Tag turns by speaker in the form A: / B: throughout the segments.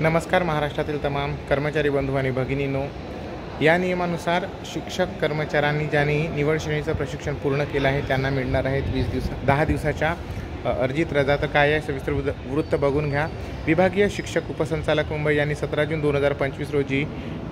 A: नमस्कार महाराष्ट्रातील तमाम कर्मचारी बंधू आणि भगिनींनो, या नियमानुसार शिक्षक कर्मचाऱ्यांनी ज्यांनी निवड श्रेणीचं प्रशिक्षण पूर्ण केलं आहे त्यांना मिळणार आहेत 10 दिवसाच्या अर्जित रजा। तर काय आहे सविस्तर वृत्त बघून घ्या। विभागीय शिक्षक उपसंचालक मुंबई यांनी 17 जून 2025 रोजी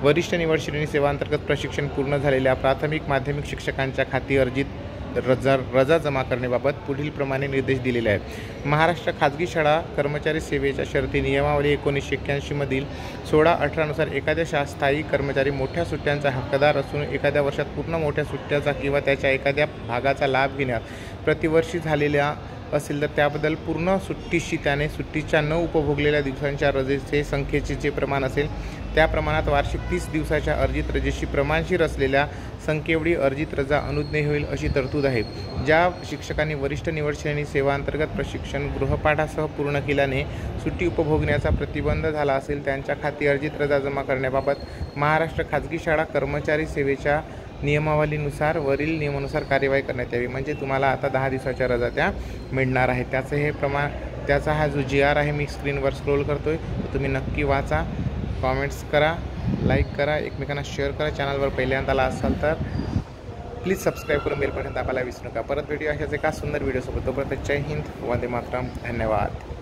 A: वरिष्ठ निवड श्रेणी सेवांतर्गत प्रशिक्षण पूर्ण झालेल्या प्राथमिक माध्यमिक शिक्षकांच्या खाती अर्जित रजा जमा करण्याबाबत पुढील प्रमाणे निर्देश दिलेले आहेत। महाराष्ट्र खाजगी शाळा कर्मचारी सेवेच्या शर्ती नियमावली 1981 मधील 16-18 नुसार एखाद्या स्थायी कर्मचारी मोठ्या सुट्ट्यांचा हक्कदार असून एखाद्या वर्षात पूर्ण मोठ्या सुट्ट्याचा किंवा त्याच्या एखाद्या भागाचा लाभ घेण्यास प्रतिवर्षी झालेल्या असेल तर त्याबद्दल पूर्ण सुट्टीशी त्याने सुट्टीच्या न उपभोगलेल्या दिवसांच्या रजेचे संख्येचे जे प्रमाण असेल त्या प्रमाणात वार्षिक 30 दिवसाच्या अर्जित रजेशी प्रमाणशीर असलेल्या संख्येएवढी अर्जित रजा अनुज्ञेय होईल अशी तरतूद आहे। ज्या शिक्षकांनी वरिष्ठ निवड श्रेणी सेवांतर्गत प्रशिक्षण गृहपाठासह पूर्ण केल्याने सुट्टी उपभोगण्याचा प्रतिबंध झाला असेल त्यांच्या खाती अर्जित रजा जमा करण्याबाबत महाराष्ट्र खाजगी शाळा कर्मचारी सेवेच्या नियमावलीनुसार वरील नियमानुसार कार्यवाही करण्यात यावी। म्हणजे तुम्हाला आता 10 दिवसाच्या रजा त्या मिळणार आहेत। त्याचं हे त्याचा हा जो GR आहे मी स्क्रीनवर स्क्रोल करतोय, तो तुम्ही नक्की वाचा, कॉमेंट्स करा, लाईक करा, एकमेकांना शेअर करा। चॅनलवर पहिल्यांदा आला असाल तर प्लीज सबस्क्राईब करून बेल बटन दाबायला विसरू नका। परत भेटूया अशाच एका सुंदर व्हिडिओसोबत। तोपर्यंत जय हिंद, वंदे मातरम, धन्यवाद।